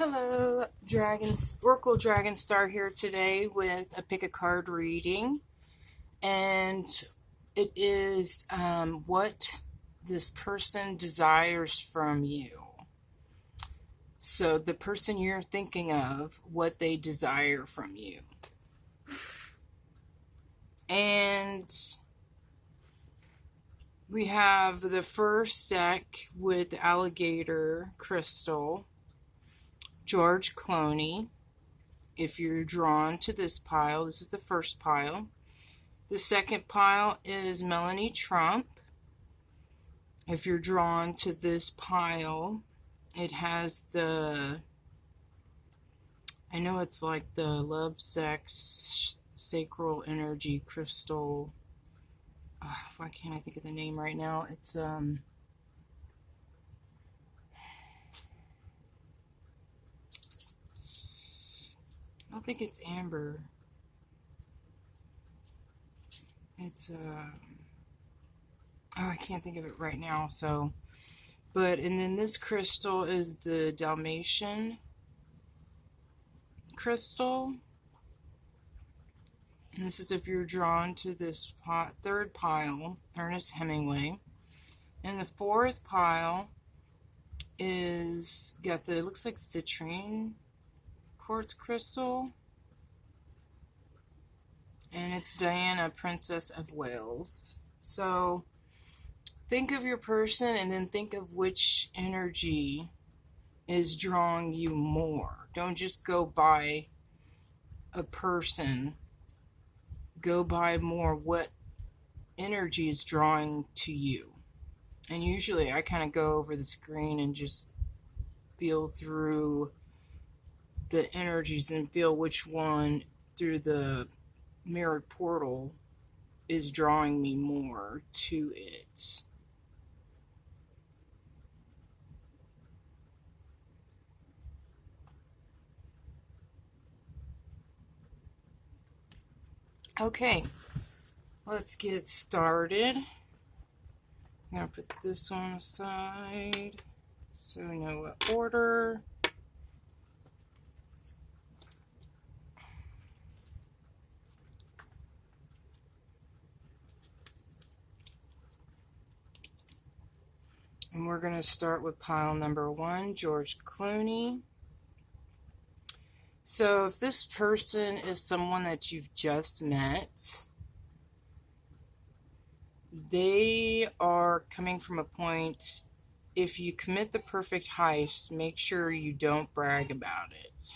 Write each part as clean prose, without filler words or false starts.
Hello, Dragons, Oracle Dragonstar here today with a pick a card reading, and it is what this person desires from you. So the person you're thinking of, what they desire from you. And we have the first deck with Alligator Crystal, George Clooney. If you're drawn to this pile, this is the first pile. The second pile is Melanie Trump. If you're drawn to this pile, it has the, I know it's like the love, sex, sacral energy crystal. Oh, why can't I think of the name right now? It's I don't think it's amber. It's oh, I can't think of it right now. So, and then this crystal is the Dalmatian crystal. And this is if you're drawn to this third pile, Ernest Hemingway. And the fourth pile is got the, it looks like citrine quartz crystal. And it's Diana, Princess of Wales. So think of your person and then think of which energy is drawing you more. Don't just go by a person. Go by more what energy is drawing to you. And usually I kind of go over the screen and just feel through the energies and feel which one through the mirrored portal is drawing me more to it. Okay, let's get started. I'm going to put this one aside so we know what order. And we're going to start with pile number 1, George Clooney. So if this person is someone that you've just met, they are coming from a point, if you commit the perfect heist, make sure you don't brag about it.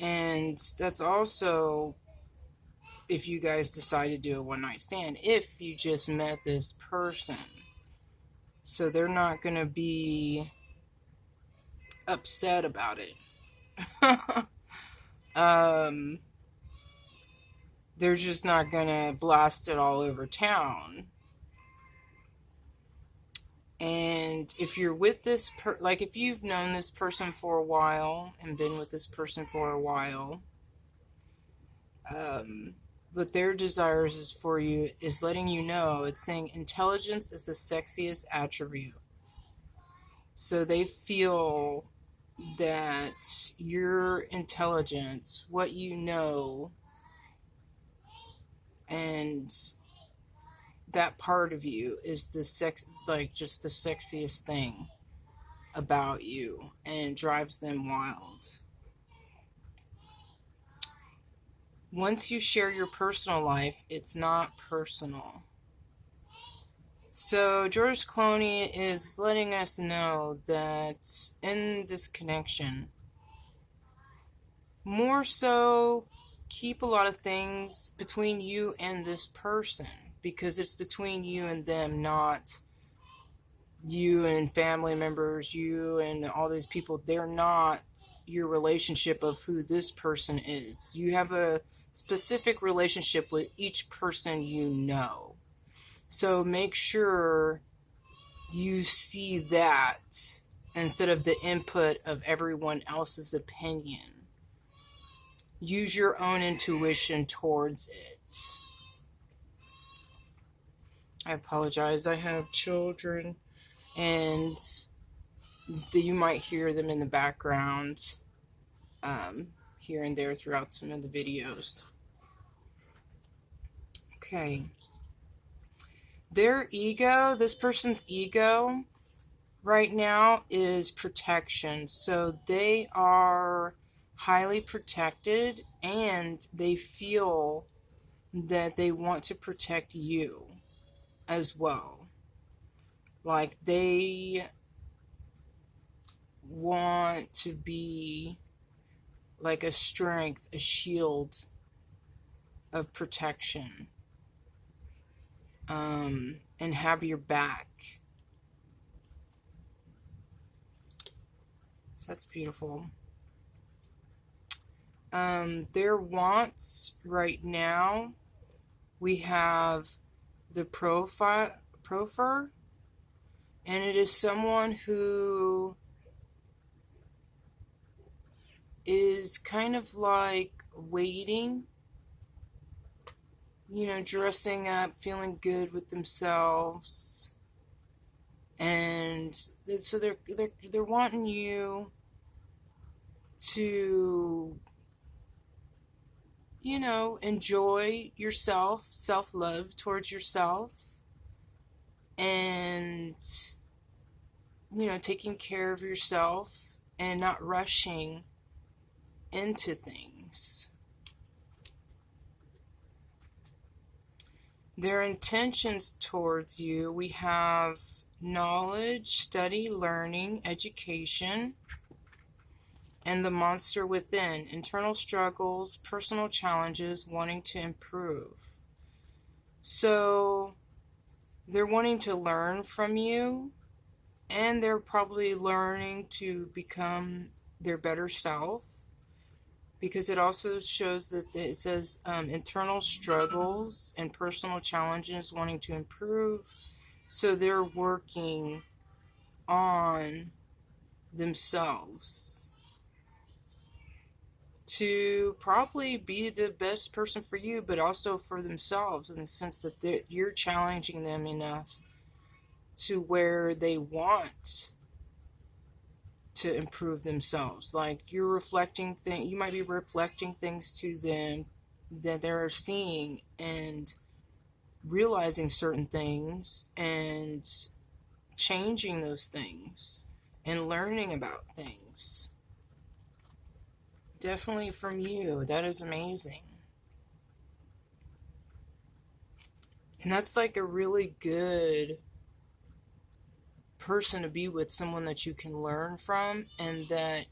And that's also if you guys decide to do a one-night stand, if you just met this person. So they're not going to be upset about it. They're just not going to blast it all over town. And if you're with this like if you've known this person for a while and been with this person for a while, what their desires is for you is letting you know, it's saying intelligence is the sexiest attribute. So they feel that your intelligence, what you know, and that part of you is the just the sexiest thing about you and drives them wild. Once you share your personal life, it's not personal. So George Clooney is letting us know that in this connection, more so keep a lot of things between you and this person, because it's between you and them, not you and family members, you and all these people. They're not your relationship of who this person is. You have a specific relationship with each person you know. So make sure you see that instead of the input of everyone else's opinion. Use your own intuition towards it. I apologize. I have children and You might hear them in the background here and there throughout some of the videos. Okay. Their ego, this person's ego right now is protection. So they are highly protected, and they feel that they want to protect you as well. Like they want to be like a strength, a shield of protection, and have your back. So that's beautiful. Their wants right now, we have the profer, and it is someone who is kind of like waiting, you know, dressing up, feeling good with themselves, and so they're wanting you to, you know, enjoy yourself, self-love towards yourself, and, you know, taking care of yourself and not rushing into things. Their intentions towards you, we have knowledge, study, learning, education, and the monster within, internal struggles, personal challenges, wanting to improve. So they're wanting to learn from you, and they're probably learning to become their better self, because it also shows that it says internal struggles and personal challenges, wanting to improve. So they're working on themselves to probably be the best person for you, but also for themselves, in the sense that you're challenging them enough to where they want to improve themselves. Like you're reflecting things, you might be reflecting things to them that they're seeing and realizing certain things and changing those things and learning about things. Definitely from you. That is amazing. And that's like a really good person to be with, someone that you can learn from and that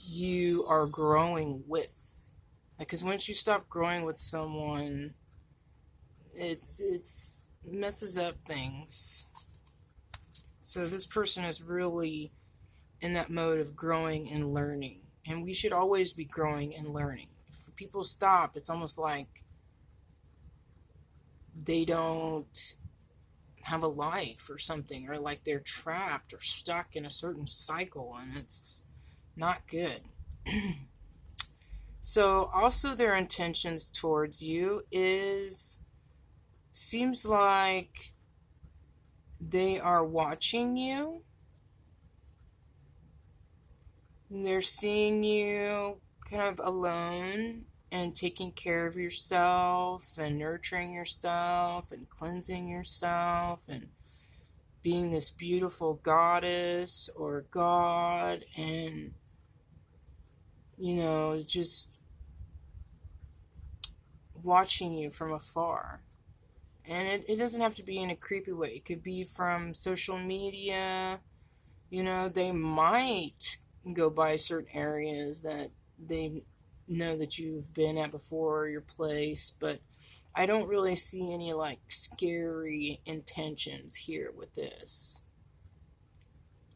you are growing with. Because once you stop growing with someone, it messes up things. So this person is really in that mode of growing and learning. And we should always be growing and learning. If people stop, it's almost like they don't have a life or something, or like they're trapped or stuck in a certain cycle, and it's not good. So also their intentions towards you seems like they are watching you. They're seeing you kind of alone and taking care of yourself and nurturing yourself and cleansing yourself and being this beautiful goddess or god, and, you know, just watching you from afar. And it doesn't have to be in a creepy way. It could be from social media. You know, they might go by certain areas that they know that you've been at before, or your place, but I don't really see any like scary intentions here with this.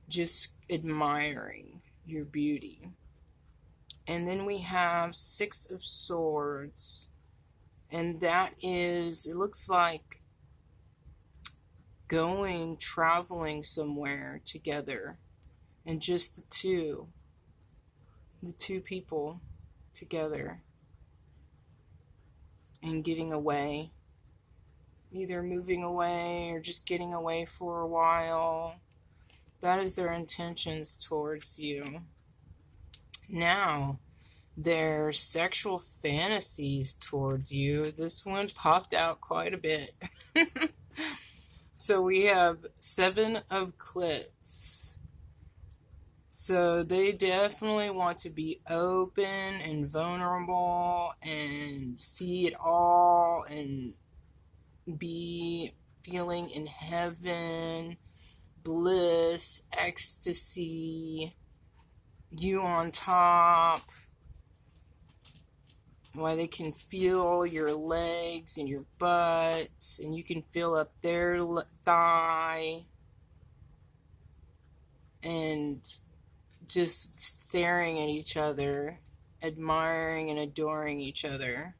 Just admiring your beauty. And then we have 6 of Swords, and that is, it looks like traveling somewhere together, and just the two people together, and getting away, either moving away or just getting away for a while, That is their intentions towards you. Now, their sexual fantasies towards you. This one popped out quite a bit. So we have 7 of clits. So they definitely want to be open and vulnerable and see it all and be feeling in heaven, bliss, ecstasy, you on top. Why they can feel your legs and your butt, and you can feel up their thigh, and just staring at each other, admiring and adoring each other.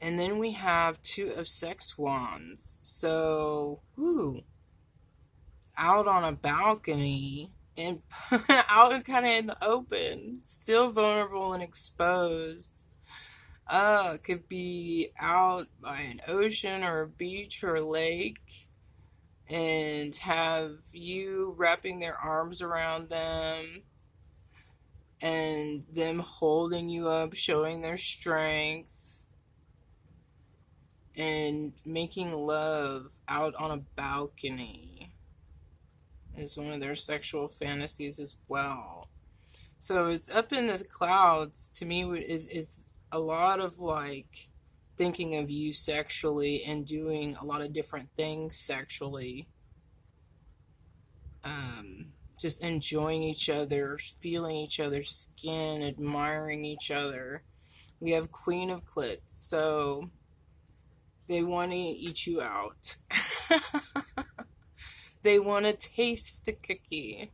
And then we have 2 of sex wands. So, out on a balcony and out kind of in the open, still vulnerable and exposed. Could be out by an ocean or a beach or a lake, and have you wrapping their arms around them and them holding you up, showing their strength, and making love out on a balcony is one of their sexual fantasies as well. So it's up in the clouds, to me, is a lot of like thinking of you sexually and doing a lot of different things sexually. Just enjoying each other, feeling each other's skin, admiring each other. We have Queen of Clits, so they want to eat you out. They want to taste the cookie.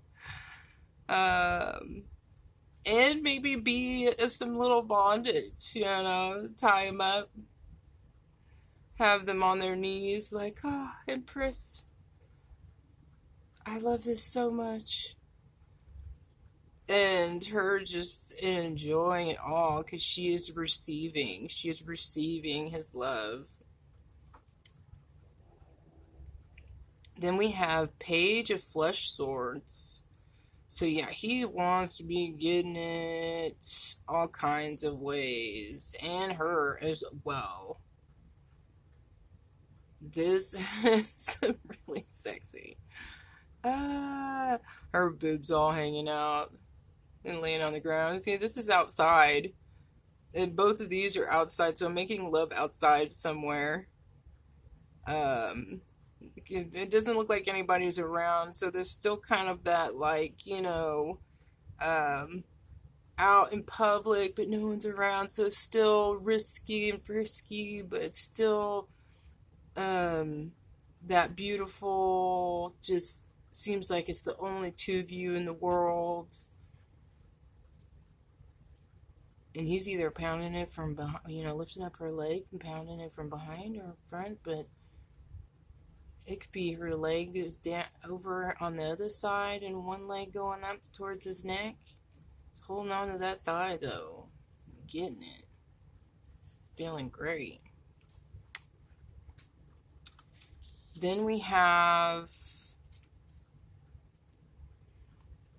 And maybe be some little bondage, tie them up, have them on their knees like, Empress, I love this so much. And her just enjoying it all because she is receiving his love. Then we have Page of Flesh Swords. So yeah, he wants to be getting it all kinds of ways, and her as well. This is really sexy. Her boobs all hanging out and laying on the ground. See, this is outside, and both of these are outside, so making love outside somewhere. It doesn't look like anybody's around, so there's still kind of that, like, out in public, but no one's around, so it's still risky and frisky, but it's still, that beautiful, just seems like it's the only 2 of you in the world. And he's either pounding it from behind, lifting up her leg and pounding it from behind or front, but it could be her leg is down over on the other side and one leg going up towards his neck. He's holding on to that thigh, though. Getting it. Feeling great. Then we have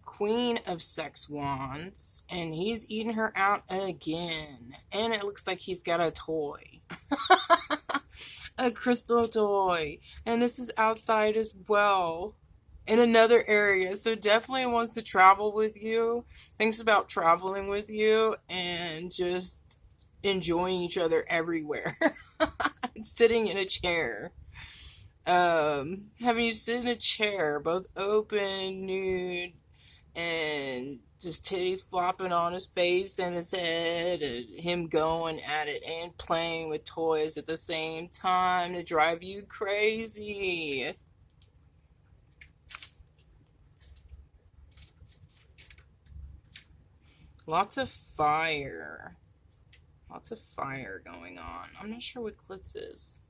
Queen of Sex Wands, and he's eating her out again. And it looks like he's got a toy. A crystal toy. And this is outside as well, in another area. So definitely wants to travel with you. Thinks about traveling with you and just enjoying each other everywhere. Sitting in a chair. Having you sit in a chair, both open, nude, and just titties flopping on his face and his head, and him going at it and playing with toys at the same time to drive you crazy. Lots of fire. Lots of fire going on. I'm not sure what Klitz is.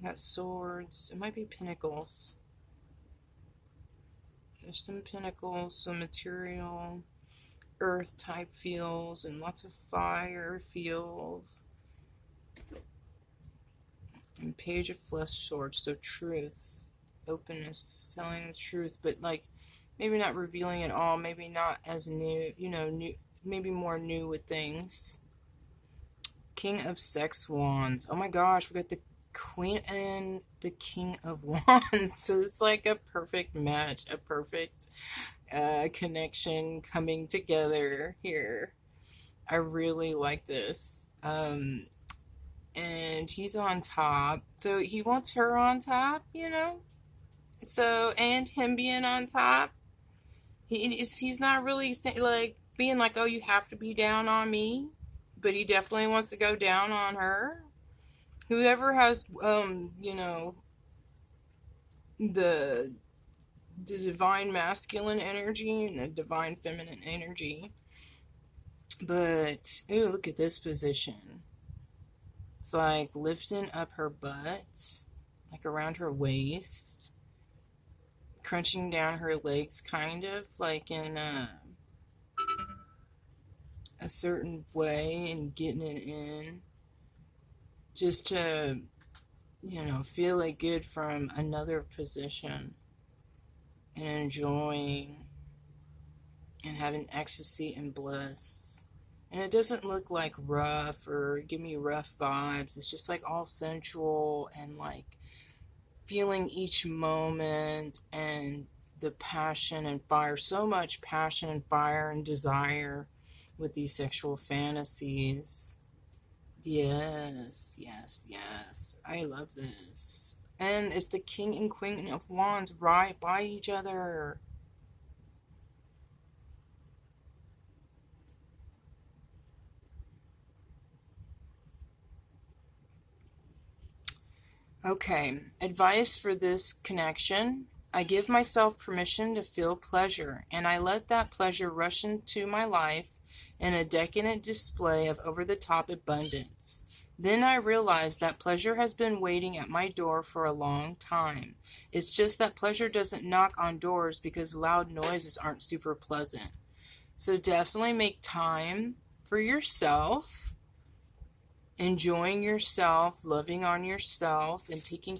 I got swords. It might be pinnacles. There's some pinnacles, some material, earth type feels, and lots of fire feels. And Page of Flesh Swords, so truth. openness, telling the truth, but like maybe not revealing it all, maybe not as new, new, maybe more new with things. King of Sex Wands. Oh my gosh, we got the Queen and the King of Wands. So it's like a perfect match, a perfect connection coming together here. I really like this. And he's on top. So he wants her on top, So, and him being on top. He's not really like being like, oh, you have to be down on me. But he definitely wants to go down on her. Whoever has, the divine masculine energy and the divine feminine energy. But, ooh, look at this position. It's like lifting up her butt, like around her waist, crunching down her legs, kind of like in a certain way, and getting it in just to, feel it good from another position, and enjoying and having ecstasy and bliss. And it doesn't look like rough or give me rough vibes. It's just like all sensual and like feeling each moment and the passion and fire. So much passion and fire and desire with these sexual fantasies. Yes, yes, yes. I love this. And it's the King and Queen of Wands right by each other. Okay, advice for this connection. I give myself permission to feel pleasure, and I let that pleasure rush into my life in a decadent display of over-the-top abundance. Then I realize that pleasure has been waiting at my door for a long time. It's just that pleasure doesn't knock on doors because loud noises aren't super pleasant. So definitely make time for yourself, enjoying yourself, loving on yourself, and taking